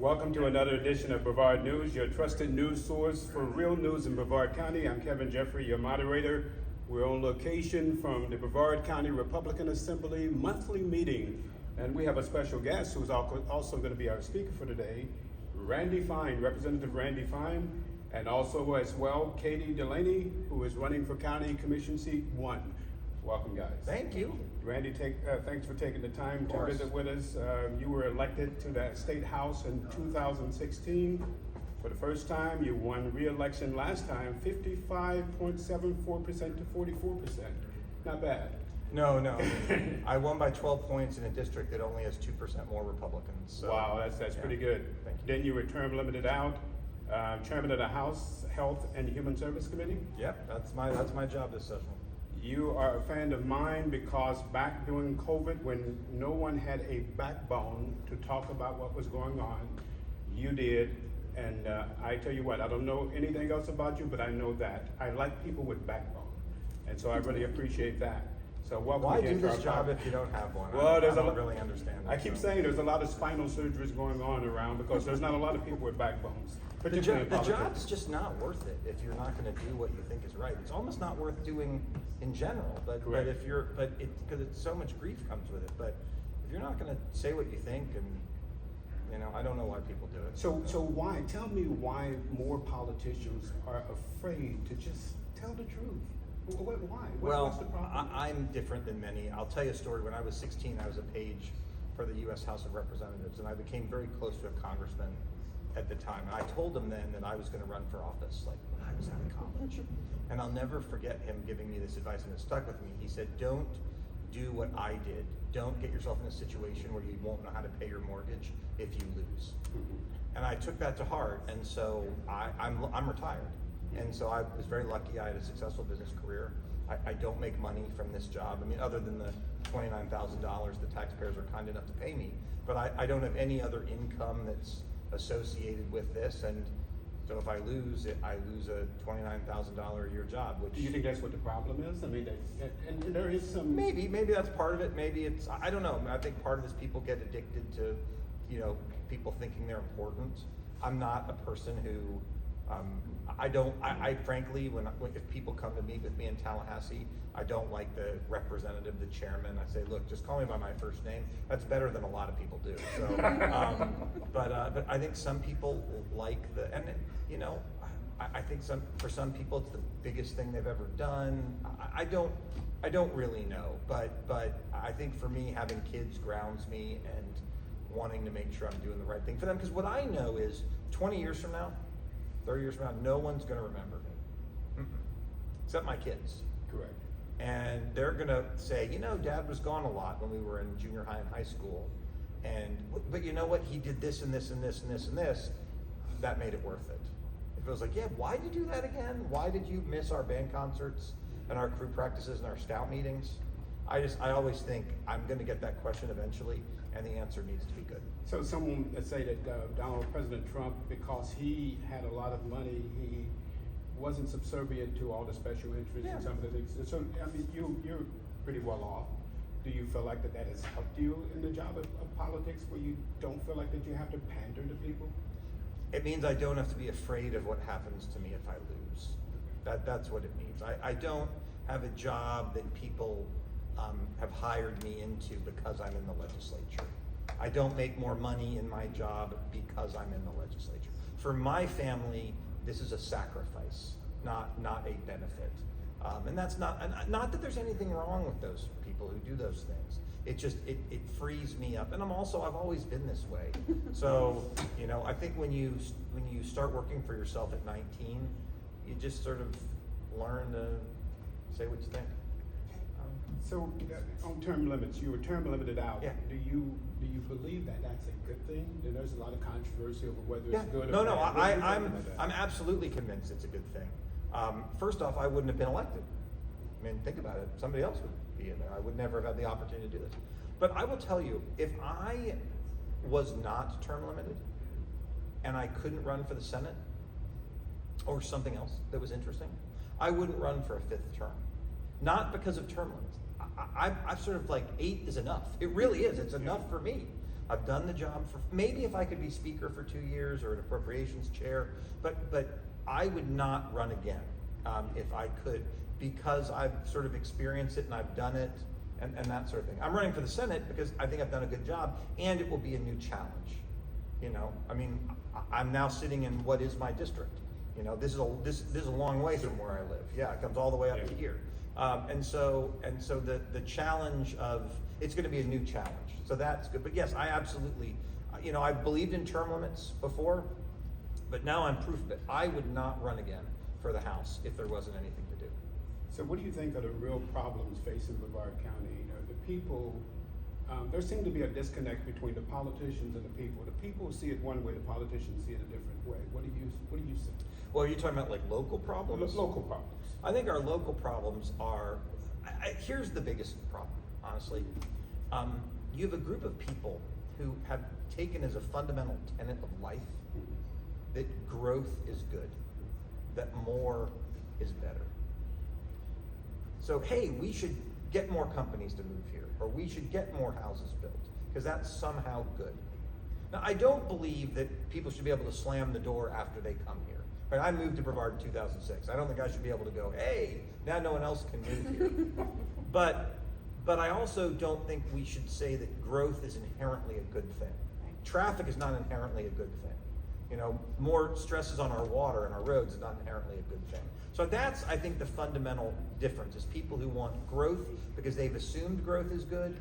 Welcome to another edition of Brevard News, your trusted news source for real news in Brevard County. I'm Kevin Jeffrey, your moderator. We're on location from the Brevard County Republican Assembly monthly meeting, and we have a special guest who's also going to be our speaker for today, Randy Fine, Representative Randy Fine, and also as well, Katie Delaney, who is running for County Commission Seat 1. Welcome, guys. Thank you. Randy, thanks for taking the time to visit with us. You were elected to the State House in 2016. For the first time, you won re-election last time, 55.74% to 44%. Not bad. No. I won by 12 points in a district that only has 2% more Republicans. So, wow, that's pretty good. Thank you. Then you were term limited out, chairman of the House Health and Human Service Committee. Yep, that's my job this session. You are a fan of mine because back during COVID, when no one had a backbone to talk about what was going on, you did. And I tell you what, I don't know anything else about you, but I know that. I like people with backbone. And so I really appreciate that. So welcome. Why do this job if you don't have one? Well, I don't really understand that. I keep saying there's a lot of spinal surgeries going on around because there's not a lot of people with backbones. The job's just not worth it if you're not going to do what you think is right. It's almost not worth doing in general. But if you're, because it's so much grief comes with it. But if you're not going to say what you think, and I don't know why people do it. So why? Tell me why more politicians are afraid to just tell the truth. Why? What's the problem? I'm different than many. I'll tell you a story. When I was 16, I was a page for the U.S. House of Representatives, and I became very close to a congressman at the time. And I told him then that I was going to run for office, like when I was out of college. And I'll never forget him giving me this advice, and it stuck with me. He said, don't do what I did. Don't get yourself in a situation where you won't know how to pay your mortgage if you lose. Mm-hmm. And I took that to heart, and so I'm retired. And so I was very lucky. I had a successful business career. I don't make money from this job. I mean, other than the $29,000 the taxpayers are kind enough to pay me, but I don't have any other income that's associated with this. And so if I lose it, I lose a $29,000 a year job. Which, do you think that's what the problem is? I mean, and there is some. Maybe that's part of it. Maybe it's, I don't know. I think part of it is people get addicted to, people thinking they're important. I'm not a person who. I frankly, if people come to meet with me in Tallahassee, I don't like the representative, the chairman. I say, look, just call me by my first name. That's better than a lot of people do. So, but I think some people like I think for some people it's the biggest thing they've ever done. I don't really know, but I think for me, having kids grounds me and wanting to make sure I'm doing the right thing for them. Because what I know is 20 years from now, 30 years from now, no one's going to remember me, except my kids. Correct. And they're going to say, Dad was gone a lot when we were in junior high and high school. But you know what? He did this and this and this and this and this. That made it worth it. If it was like, yeah, why did you do that again? Why did you miss our band concerts and our crew practices and our scout meetings? I always think I'm going to get that question eventually, and the answer needs to be good. So someone would say that President Trump, because he had a lot of money, he wasn't subservient to all the special interests and some of the things. So, I mean, you're pretty well off. Do you feel like that has helped you in the job of politics, where you don't feel like that you have to pander to people? It means I don't have to be afraid of what happens to me if I lose. That's what it means. I don't have a job that people have hired me into because I'm in the legislature. I don't make more money in my job because I'm in the legislature. For my family, this is a sacrifice, not a benefit. And that's not that there's anything wrong with those people who do those things. It just, it frees me up. And I've always been this way. So, I think when you start working for yourself at 19, you just sort of learn to say what you think. So on term limits, you were term limited out. Yeah. Do you believe that that's a good thing? There's a lot of controversy over whether it's good or no, bad. I'm absolutely convinced it's a good thing. First off, I wouldn't have been elected. I mean, think about it. Somebody else would be in there. I would never have had the opportunity to do this. But I will tell you, if I was not term limited and I couldn't run for the Senate or something else that was interesting, I wouldn't run for a 5th term. Not because of term limits. I've sort of like 8 is enough. It really is. It's enough for me. I've done the job for, maybe if I could be speaker for 2 years or an appropriations chair, but I would not run again if I could, because I've sort of experienced it and I've done it and that sort of thing. I'm running for the Senate because I think I've done a good job, and it will be a new challenge. You know, I mean, I'm now sitting in what is my district. You know, this is a long way from where I live. Yeah, it comes all the way up to here. And so the challenge of, it's going to be a new challenge. So that's good. But yes, I absolutely, you know, I've believed in term limits before, but now I'm proof of it. I would not run again for the House if there wasn't anything to do. So what do you think are the real problems facing Brevard County? You know, the people, there seems to be a disconnect between the politicians and the people. The people see it one way, the politicians see it a different way. What do you see? Well, are you talking about like local problems? Local problems. I think our local problems are, here's the biggest problem, honestly. You have a group of people who have taken as a fundamental tenet of life that growth is good, that more is better. So, hey, we should get more companies to move here, or we should get more houses built, because that's somehow good. Now, I don't believe that people should be able to slam the door after they come here. Right? I moved to Brevard in 2006. I don't think I should be able to go, hey, now no one else can move here. But I also don't think we should say that growth is inherently a good thing. Traffic is not inherently a good thing. You know, more stresses on our water and our roads is not inherently a good thing. So that's, I think, the fundamental difference is people who want growth because they've assumed growth is good,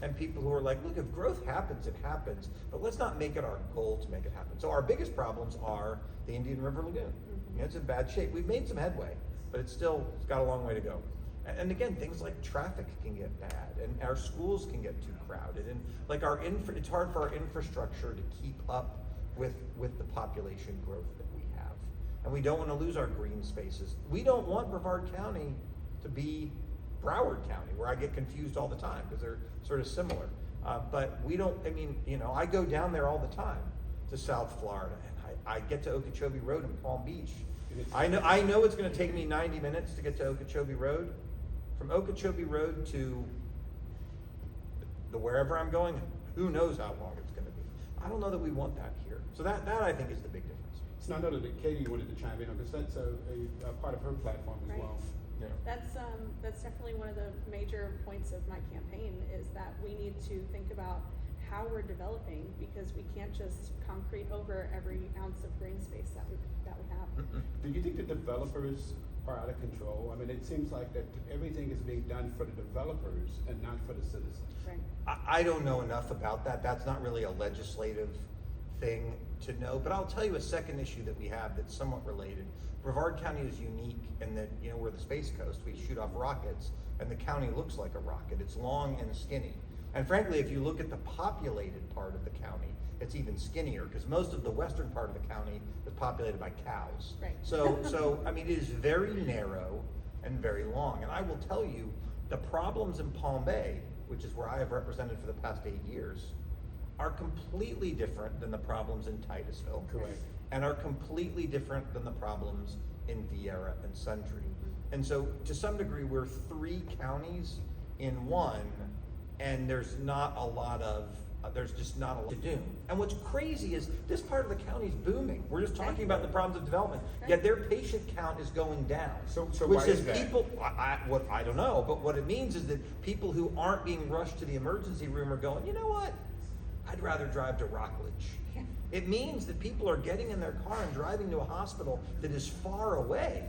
and people who are like, look, if growth happens, it happens, but let's not make it our goal to make it happen. So our biggest problems are the Indian River Lagoon. You know, it's in bad shape. We've made some headway, but it's got a long way to go. And again, things like traffic can get bad, and our schools can get too crowded, and like it's hard for our infrastructure to keep up with the population growth that we have. And we don't want to lose our green spaces. We don't want Brevard County to be Broward County, where I get confused all the time because they're sort of similar. But we don't, I mean, you know, I go down there all the time to South Florida, and I get to Okeechobee Road in Palm Beach. I know it's going to take me 90 minutes to get to Okeechobee Road. From Okeechobee Road to the wherever I'm going, who knows how long it's going to be. I don't know that we want that here. So that I think is the big difference. It's not other that Katie wanted to chime in on, because that's a part of her platform as Right. well. Yeah. That's definitely one of the major points of my campaign is that we need to think about how we're developing, because we can't just concrete over every ounce of green space that we have. Do you think the developers are out of control? I mean, it seems like that everything is being done for the developers and not for the citizens. Right. I don't know enough about that. That's not really a legislative thing to know, but I'll tell you a second issue that we have that's somewhat related. Brevard County is unique in that, you know, we're the Space Coast. We shoot off rockets, and the county looks like a rocket. It's long and skinny. And frankly, if you look at the populated part of the county, it's even skinnier, because most of the western part of the county is populated by cows. Right. So I mean, it is very narrow and very long. And I will tell you, the problems in Palm Bay, which is where I have represented for the past 8 years, are completely different than the problems in Titusville. Correct. And are completely different than the problems in Viera and Sundre. And so to some degree, we're 3 counties in one, and there's just not a lot to do. And what's crazy is this part of the county is booming. We're just talking about the problems of development, yet their patient count is going down. So which why is is that? people, I don't know, but what it means is that people who aren't being rushed to the emergency room are going, you know what? I'd rather drive to Rockledge. Yeah. It means that people are getting in their car and driving to a hospital that is far away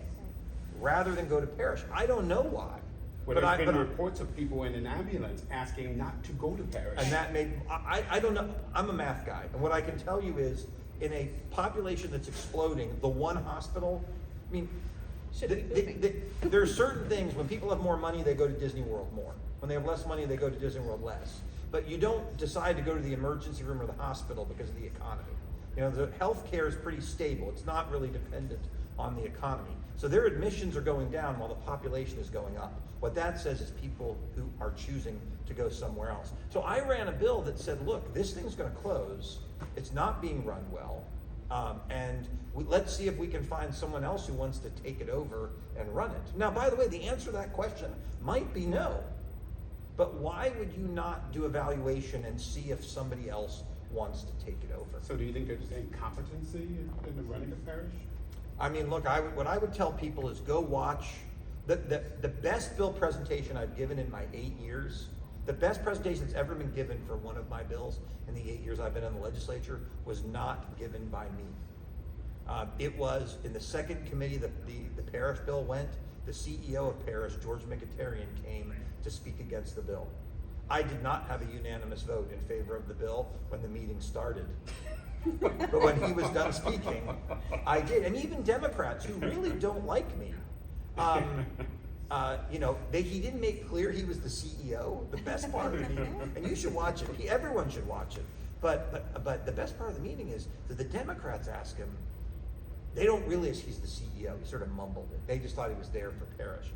rather than go to Parrish. I don't know why. Well, there's been reports of people in an ambulance asking not to go to Parrish. And that made, I don't know, I'm a math guy, and what I can tell you is, in a population that's exploding, the one hospital, I mean, Should be booming. there are certain things, when people have more money, they go to Disney World more. When they have less money, they go to Disney World less. But you don't decide to go to the emergency room or the hospital because of the economy. You know, the healthcare is pretty stable. It's not really dependent on the economy. So their admissions are going down while the population is going up. What that says is people who are choosing to go somewhere else. So I ran a bill that said, look, this thing's going to close. It's not being run well. Let's see if we can find someone else who wants to take it over and run it. Now, by the way, the answer to that question might be no. But why would you not do evaluation and see if somebody else wants to take it over? So do you think there's incompetency in the running of Parrish? I mean, look, what I would tell people is go watch the best bill presentation I've given in my 8 years. The best presentation that's ever been given for one of my bills in the 8 years I've been in the legislature was not given by me. It was in the second committee the Parrish bill went. The CEO of Parrish, George Mkhitaryan, came to speak against the bill. I did not have a unanimous vote in favor of the bill when the meeting started. But when he was done speaking, I did. And even Democrats who really don't like me, he didn't make clear he was the CEO. The best part of the meeting, and you should watch it. Everyone should watch it. But the best part of the meeting is that the Democrats ask him. They don't realize he's the CEO. He sort of mumbled it. They just thought he was there for Parrish,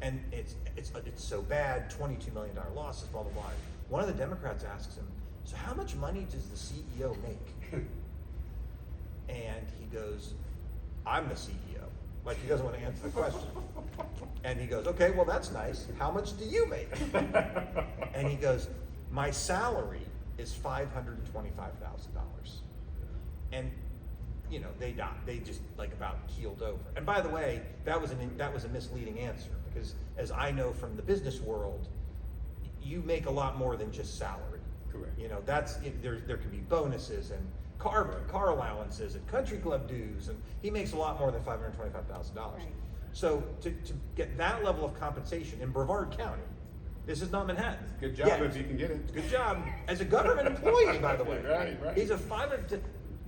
and it's so bad. $22 million losses. Blah blah blah. One of the Democrats asks him, "So how much money does the CEO make?" And he goes, "I'm the CEO." Like he doesn't want to answer the question. And he goes, "Okay, well that's nice. How much do you make?" And he goes, "My salary is $525,000." And they just like about keeled over. And by the way, that was a misleading answer, because as I know from the business world, you make a lot more than just salary. Correct. There can be bonuses and car allowances and country club dues, and he makes a lot more than $525,000. Right. So to get that level of compensation in Brevard County, this is not Manhattan. Good job if you can get it. Good job as a government employee, by the way. Right. He's a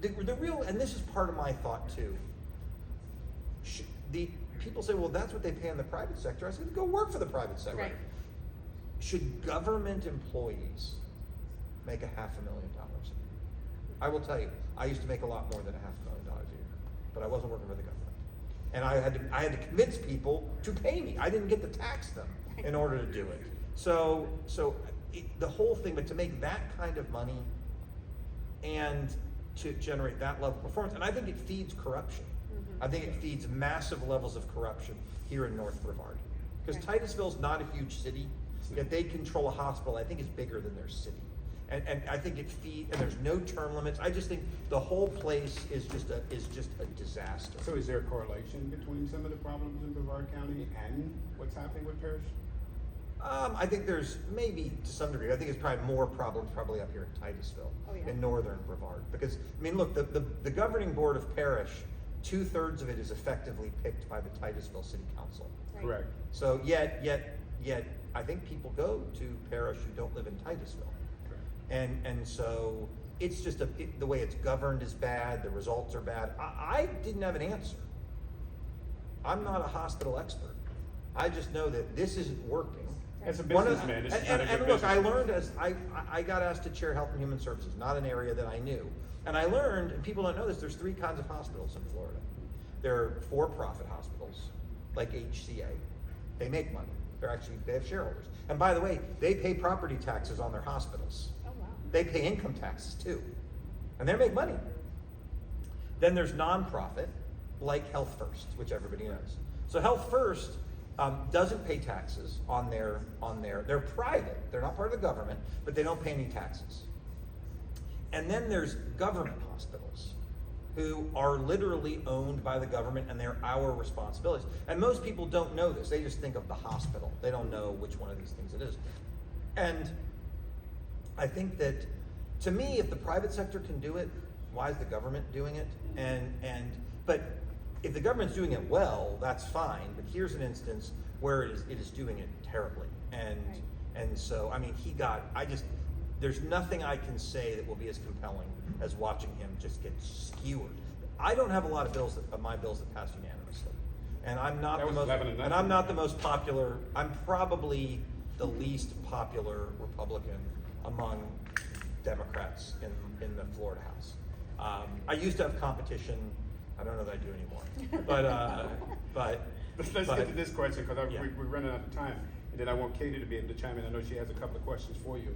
the real, and this is part of my thought too. The people say, well, that's what they pay in the private sector. I said, go work for the private sector. Right. Should government employees make $500,000 a year? I will tell you, I used to make a lot more than $500,000 a year, but I wasn't working for the government, and I had to convince people to pay me. I didn't get to tax them in order to do it. So the whole thing, but to make that kind of money and to generate that level of performance, and I think it feeds corruption. Mm-hmm. I think it feeds massive levels of corruption here in North Brevard, because Right. Titusville's not a huge city, yet they control a hospital I think is bigger than their city, and I think it feeds. And there's no term limits. I just think the whole place is just a disaster. So is there a correlation between some of the problems in Brevard County and what's happening with Parrish? I think there's maybe to some degree. I think it's probably more problems probably up here in Titusville, Oh, yeah. in northern Brevard. Because I mean, look, the governing board of Parrish, 2/3 of it is effectively picked by the Titusville City Council. Right. Correct. So yet, I think people go to Parrish who don't live in Titusville, and so it's just the way it's governed is bad. The results are bad. I didn't have an answer. I'm not a hospital expert. I just know that this isn't working. As a businessman, this is not a good and look, I business. learned as I got asked to chair Health and Human Services, not an area that I knew. And I learned, and people don't know this, there's 3 kinds of hospitals in Florida. There are for-profit hospitals, like HCA. They make money. They have shareholders. And by the way, they pay property taxes on their hospitals. Oh, wow. They pay income taxes too. And they make money. Then there's nonprofit, like Health First, which everybody knows. So Health First doesn't pay taxes on they're private, they're not part of the government, but they don't pay any taxes. And then there's government hospitals who are literally owned by the government, and they're our responsibilities. And most people don't know this. They just think of the hospital. They don't know which one of these things it is. And I think that, to me, if the private sector can do it, why is the government doing it? But if the government's doing it well, that's fine. But here's an instance where it is doing it terribly. And so, I mean, there's nothing I can say that will be as compelling as watching him just get skewered. I don't have a lot of my bills that pass unanimously, and I'm not That the was most, 11 to and I'm not the most popular. I'm probably the least popular Republican among Democrats in the Florida House. I used to have competition. I don't know that I do anymore. But Let's get to this question, because Yeah. we're running out of time, and then I want Katie to be able to chime in. I know she has a couple of questions for you.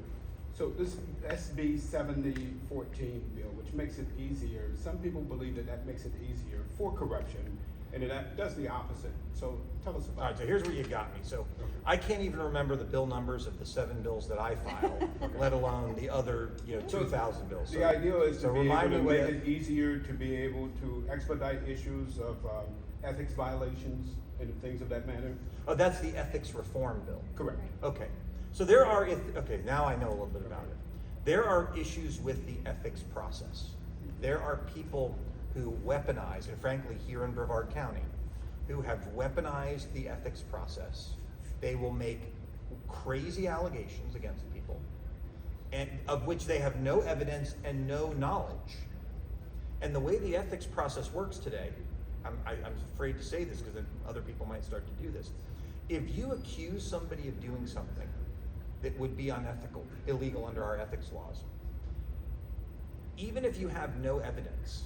So this SB 7014 bill, which makes it easier, some people believe that makes it easier for corruption. and it does the opposite. So tell us All about right, so here's where you got me. So I can't even remember the bill numbers of the 7 bills that I filed, let alone the other, 2,000 bills. The idea is so to be remind able to me make what- it easier to be able to expedite issues of ethics violations and things of that matter. Oh, that's the ethics reform bill. Correct. Okay, so there are, okay, now I know a little bit about it. There are issues with the ethics process. There are people who weaponize, and frankly, here in Brevard County, who have weaponized the ethics process. They will make crazy allegations against people, and of which they have no evidence and no knowledge. And the way the ethics process works today, I'm afraid to say this because then other people might start to do this. If you accuse somebody of doing something that would be unethical, illegal under our ethics laws, even if you have no evidence,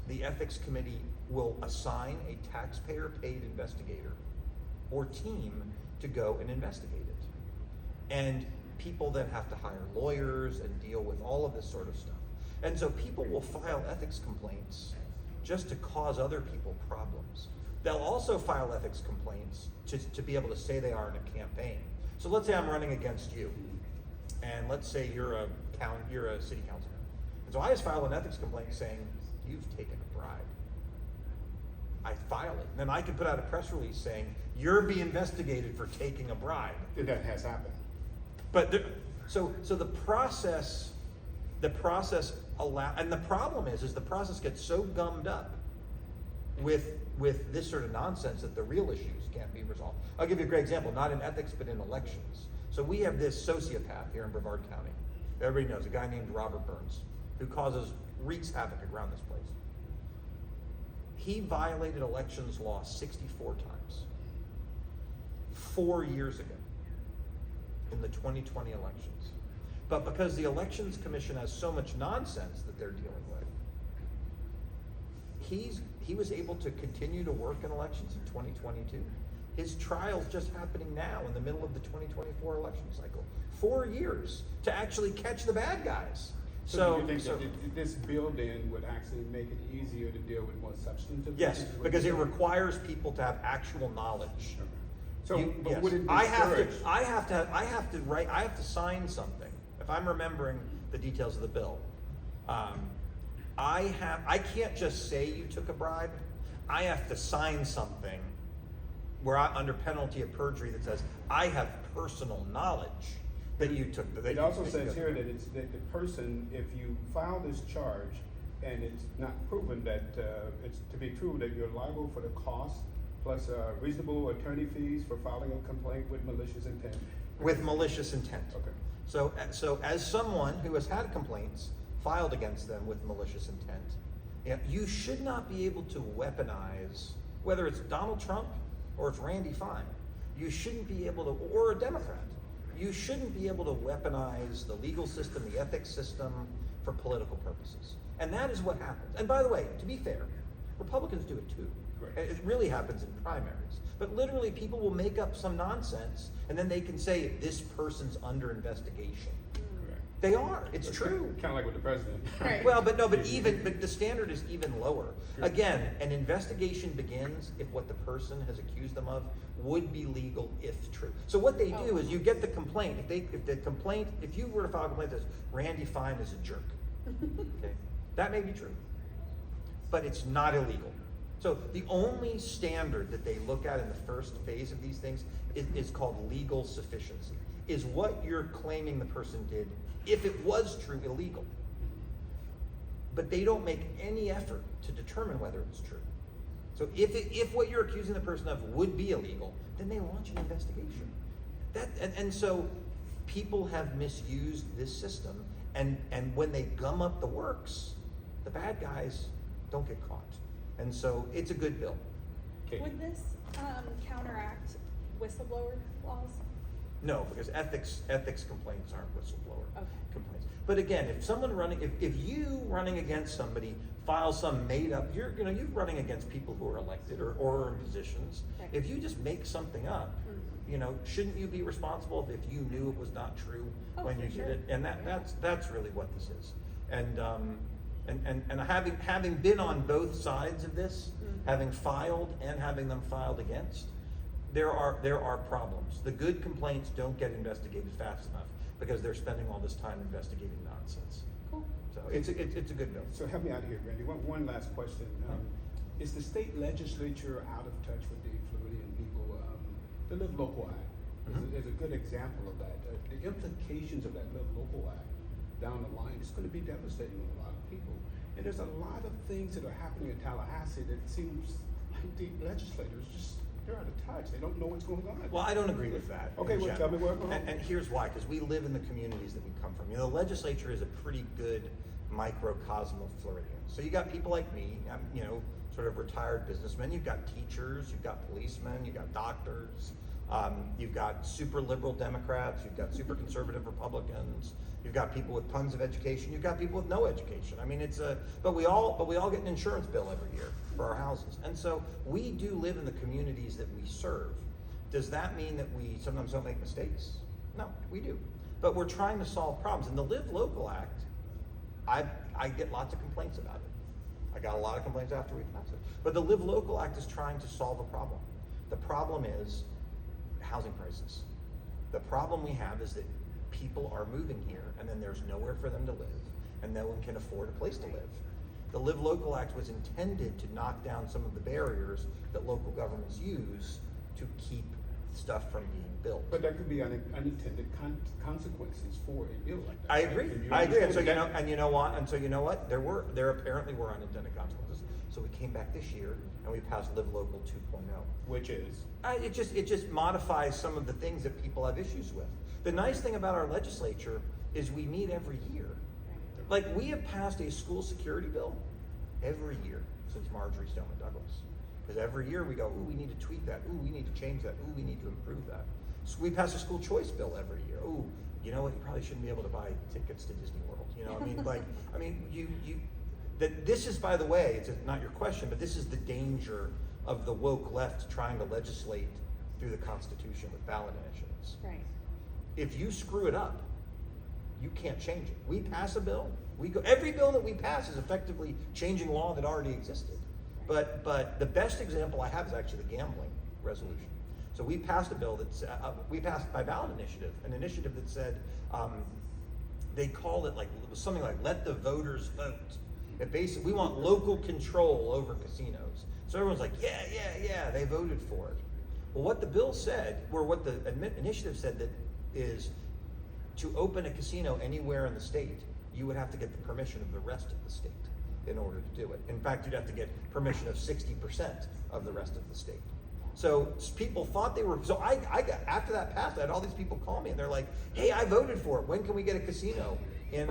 the ethics committee will assign a taxpayer-paid investigator or team to go and investigate it. And people then have to hire lawyers and deal with all of this sort of stuff. And so people will file ethics complaints just to cause other people problems. They'll also file ethics complaints to be able to say they are in a campaign. So let's say I'm running against you, and let's say you're a city councilman. And so I just file an ethics complaint saying, you've taken a bribe. I file it. And then I can put out a press release saying, you're being investigated for taking a bribe. That has happened. But so the process and the problem is the process gets so gummed up with this sort of nonsense that the real issues can't be resolved. I'll give you a great example, not in ethics, but in elections. So we have this sociopath here in Brevard County. Everybody knows, a guy named Robert Burns, who wreaks havoc around this place. He violated elections law 64 times, 4 years ago, in the 2020 elections. But because the Elections Commission has so much nonsense that they're dealing with, he was able to continue to work in elections in 2022. His trial's just happening now in the middle of the 2024 election cycle. 4 years to actually catch the bad guys. So do you think that this bill then would actually make it easier to deal with more substantive Yes, issues? because it requires people to have actual knowledge. So, but Yes. would it I have discourage? to sign something. If I'm remembering the details of the bill, I can't just say you took a bribe. I have to sign something where under penalty of perjury that says I have personal knowledge that you took. It also says here that it's that the person, if you file this charge and it's not proven that it's to be true, that you're liable for the cost plus reasonable attorney fees for filing a complaint with malicious intent. With malicious intent. Okay. So as someone who has had complaints filed against them with malicious intent, you should not be able to weaponize, whether it's Donald Trump or it's Randy Fine, you shouldn't be able to, or a Democrat, you shouldn't be able to weaponize the legal system, the ethics system for political purposes. And that is what happens. And by the way, to be fair, Republicans do it too. Right. It really happens in primaries. But literally people will make up some nonsense and then they can say this person's under investigation. Correct. They are, it's true. Kind of like with the president. Right. Well, but the standard is even lower. Again, an investigation begins if what the person has accused them of would be legal if true. So what they do is you get the complaint. If you were to file a complaint that says Randy Fine is a jerk, okay, that may be true, but it's not illegal. So the only standard that they look at in the first phase of these things is called legal sufficiency. Is what you're claiming the person did, if it was true, illegal. But they don't make any effort to determine whether it's true. So if what you're accusing the person of would be illegal, then they launch an investigation. And so people have misused this system, and when they gum up the works, the bad guys don't get caught. And so it's a good bill. Okay. Would this counteract whistleblower laws? No, because ethics complaints aren't whistleblower complaints. But again, if you running against somebody file some made up, you're running against people who are elected or are in positions. Right. If you just make something up, shouldn't you be responsible if you knew it was not true when you did it? And that's really what this is. And And having been on both sides of this, having filed and having them filed against, there are problems. The good complaints don't get investigated fast enough because they're spending all this time investigating nonsense. Cool. So it's a good bill. So help me out here, Randy. One last question. Is the state legislature out of touch with the Floridian people? The Live Local Act is a good example of that. The implications of that Live Local Act down the line is going to be devastating on a lot of people. And there's a lot of things that are happening in Tallahassee that seems like the legislators they're out of touch. They don't know what's going on. Well, I don't agree with that. Okay, in well, tell me general. where I'm wrong. And here's why, because we live in the communities that we come from. You know, the legislature is a pretty good microcosm of Floridians. So you got people like me, I'm, sort of retired businessmen. You've got teachers, you've got policemen, you've got doctors, you've got super liberal Democrats, you've got super conservative Republicans, you've got people with tons of education, you've got people with no education. I mean, but we all get an insurance bill every year for our houses. And so we do live in the communities that we serve. Does that mean that we sometimes don't make mistakes? No, we do. But we're trying to solve problems. And the Live Local Act, I get lots of complaints about it. I got a lot of complaints after we passed it. But the Live Local Act is trying to solve a problem. The problem is housing prices. The problem we have is that people are moving here and then there's nowhere for them to live and no one can afford a place to live. The Live Local Act was intended to knock down some of the barriers that local governments use to keep stuff from being built. But there could be unintended consequences for a bill like that. I agree. And you I agree. And so understand you know what? There apparently were unintended consequences. So we came back this year and we passed Live Local 2.0, which is it just modifies some of the things that people have issues with. The nice thing about our legislature is we meet every year. Like we have passed a school security bill every year since Marjorie Stoneman Douglas. Because every year we go, ooh, we need to tweak that. Ooh, we need to change that. Ooh, we need to improve that. So we pass a school choice bill every year. Ooh, you know what? You probably shouldn't be able to buy tickets to Disney World. This is, by the way, it's not your question, but this is the danger of the woke left trying to legislate through the Constitution with ballot initiatives. Right. If you screw it up, you can't change it. We pass a bill. Every bill that we pass is effectively changing law that already existed. But the best example I have is actually the gambling resolution. So we passed a bill we passed by ballot initiative, an initiative that said, they called it it was something like let the voters vote. It basically, we want local control over casinos. So everyone's like, yeah, they voted for it. Well, what the bill said, or what the initiative said, that is to open a casino anywhere in the state, you would have to get the permission of the rest of the state in order to do it. In fact, you'd have to get permission of 60% of the rest of the state. So people thought they were, so I got, after that passed, I had all these people call me and they're like, hey, I voted for it. When can we get a casino in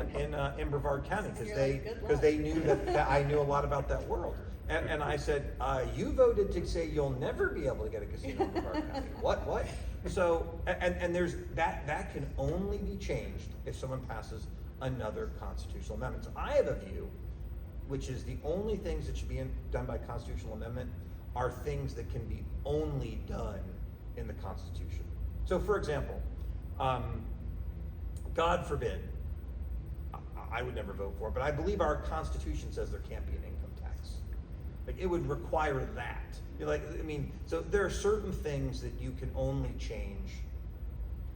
Brevard County? Because they knew that I knew a lot about that world. And I said, you voted to say you'll never be able to get a casino in Brevard County. What? So, and there's, that can only be changed if someone passes another constitutional amendment. So I have a view, which is the only things that should be done by constitutional amendment are things that can be only done in the Constitution. So for example, God forbid, I would never vote for it, but I believe our Constitution says there can't be an income tax. Like it would require that. So there are certain things that you can only change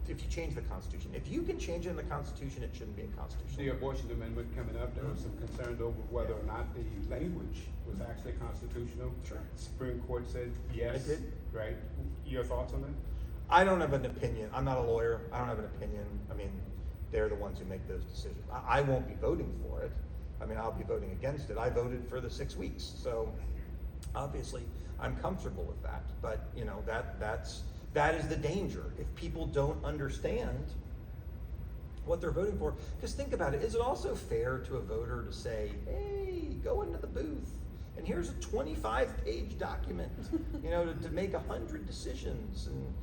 if you change the Constitution. If you can change it in the Constitution, it shouldn't be a Constitution. the abortion amendment coming up, there was some concern over whether or not the language was actually constitutional. Sure. Supreme Court said yes. It did. Right? Your thoughts on that? I don't have an opinion. I'm not a lawyer. I don't have an opinion. I mean, they're the ones who make those decisions. I won't be voting for it. I mean, I'll be voting against it. I voted for the 6 weeks. So obviously I'm comfortable with that. But that is the danger. If people don't understand what they're voting for, because think about it, is it also fair to a voter to say, hey, go into the booth and here's a 25-page document, to make 100 decisions? And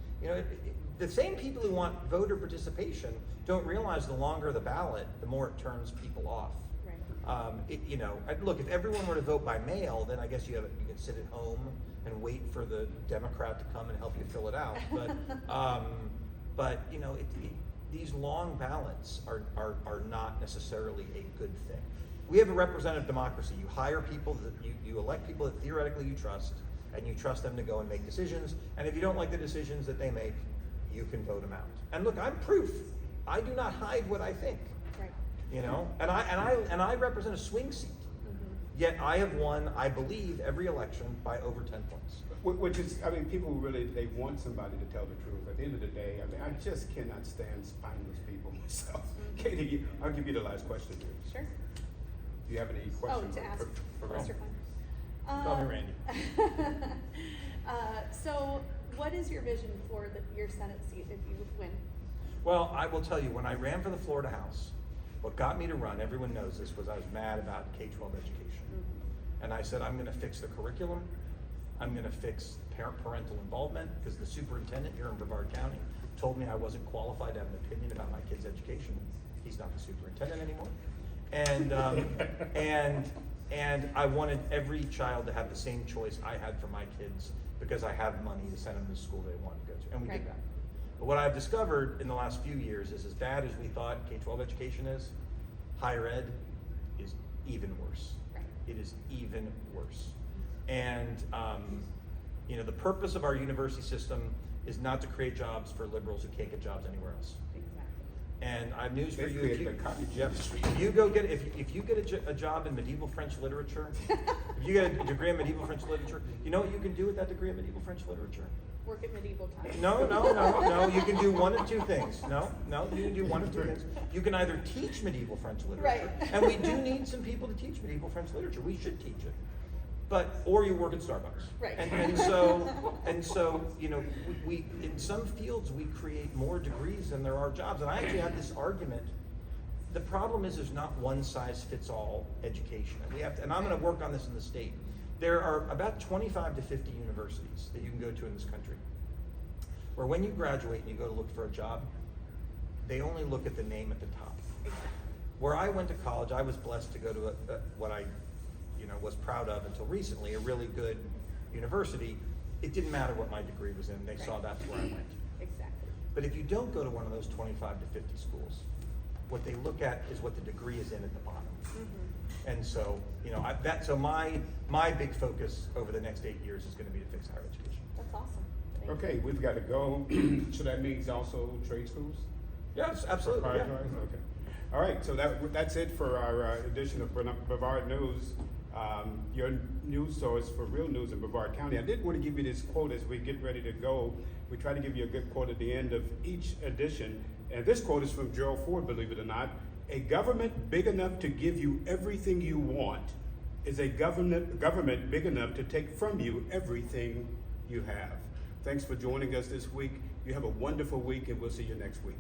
the same people who want voter participation don't realize the longer the ballot, the more it turns people off. Right. Look, if everyone were to vote by mail, then I guess you can sit at home and wait for the Democrat to come and help you fill it out. But these long ballots are not necessarily a good thing. We have a representative democracy. You hire people, that you elect people that theoretically you trust, and you trust them to go and make decisions. And if you don't like the decisions that they make, you can vote them out. And look, I'm proof. I do not hide what I think. Right. You know, and I represent a swing seat. Yet I have won, I believe, every election by over 10 points. Which is, I mean, people really, they want somebody to tell the truth. At the end of the day, I mean, I just cannot stand spineless people myself. Katie, I'll give you the last question here. Sure. Do you have any questions? To ask for Mr. Klein. Call me Randy. So, what is your vision for your Senate seat if you win? Well, I will tell you, when I ran for the Florida House, what got me to run, everyone knows this, was I was mad about K-12 education. And I said, I'm going to fix the curriculum. I'm going to fix parental involvement, because the superintendent here in Brevard County told me I wasn't qualified to have an opinion about my kid's education. He's not the superintendent anymore. And I wanted every child to have the same choice I had for my kids, because I have money to send them to the school they wanted to go to, and we Right. did that. But what I've discovered in the last few years is, as bad as we thought K-12 education is, higher ed is even worse. Right. It is even worse. And you know, the purpose of our university system is not to create jobs for liberals who can't get jobs anywhere else. Exactly. And I have news for They you. created a cottage industry. If you go get if you get a job in medieval French literature, if you get a degree in medieval French literature, you know what you can do with that degree in medieval French literature? Work at medieval times. No. You can do one of two things. No. You can do one of two things. You can either teach medieval French literature, Right. and we do need some people to teach medieval French literature. We should teach it. Or you work at Starbucks. Right. And so, you know, we in some fields we create more degrees than there are jobs. And I actually have this argument. The problem is there's not one size fits all education. And I'm going to work on this in the state. There are about 25 to 50 universities that you can go to in this country, where when you graduate and you go to look for a job, they only look at the name at the top. Where I went to college, I was blessed to go to what I was proud of until recently, a really good university. It didn't matter what my degree was in. They saw that's where I went. Exactly. But if you don't go to one of those 25 to 50 schools, what they look at is what the degree is in at the bottom. And so, you know, so my big focus over the next 8 years is going to be to fix higher education. That's awesome. Thank Okay, you. we've got to go. So that means also trade schools? Yes, absolutely. Yeah. Okay. All right, so that's it for our edition of Brevard News, your news source for real news in Brevard County. I did want to give you this quote as we get ready to go. We try to give you a good quote at the end of each edition. And this quote is from Gerald Ford, believe it or not. A government big enough to give you everything you want is a government big enough to take from you everything you have. Thanks for joining us this week. You have a wonderful week, and we'll see you next week.